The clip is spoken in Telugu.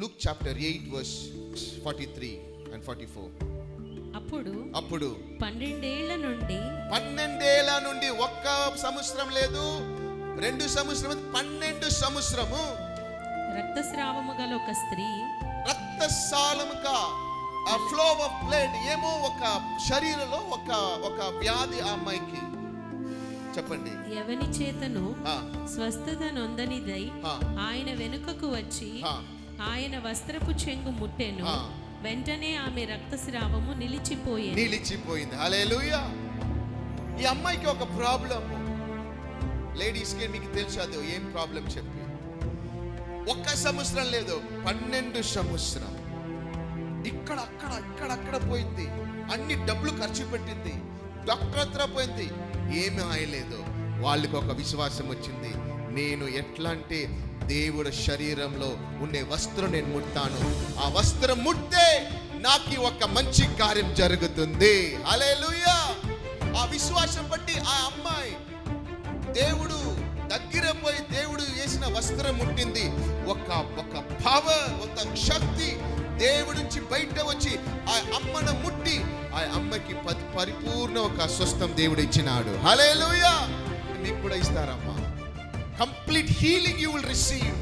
Luke chapter 8 verse 43 and 44. అప్పుడు 12 ఏళ్ల నుండి ఒక్క సంవత్సరం లేదు, 2 సంవత్సరం, 12 సంవత్సరము రక్తస్రావము గల ఒక స్త్రీ, రక్తస్రావముగా ఆ ఫ్లో ఆఫ్ బ్లడ్, ఏమో ఒక శరీరంలో ఒక వ్యాధి ఆ అమ్మాయికి. చెప్పండి. ఎవని చేతను స్వస్థత నొందనిదై ఆయన వెనుకకు వచ్చి ఆయన వస్త్రపు చెంగు ముట్టెను, వెంటనే ఆమె రక్తస్రావము నిలిచిపోయింది. హల్లెలూయా. ఈ అమ్మాయికి ఒక ప్రాబ్లం. లేడీస్ కి మీకు తెలుసు అది ఏం ప్రాబ్లం చెప్పి. 1 సంవత్సరం లేదు, 12 సంవత్సరం. ఇక్కడ పోయింది, అన్ని డబ్బులు ఖర్చు పెట్టింది, డాక్టర్ దగ్గర పోయింది, ఏమీ ఆయలేదు. వాళ్ళకి ఒక విశ్వాసం వచ్చింది, నేను ఎట్లా అంటే దేవుడు శరీరంలో ఉండే వస్త్రం నేను ముట్టాను, ఆ వస్త్రం ముట్టే నాకు ఒక మంచి కార్యం జరుగుతుంది. హల్లెలూయా. ఆ విశ్వాసం బట్టి ఆ అమ్మాయి దేవుడు దగ్గర పోయి దేవుడు వేసిన వస్త్రం ముట్టింది. ఒక పవర్, ఒక శక్తి దేవుడి నుంచి బయట వచ్చి ఆ అమ్మను ముట్టి ఆ అమ్మకి పరిపూర్ణ ఒక స్వస్థం దేవుడు ఇచ్చినాడు. హల్లెలూయా. మీకు కూడా ఇస్తారమ్మా. Complete healing you will receive.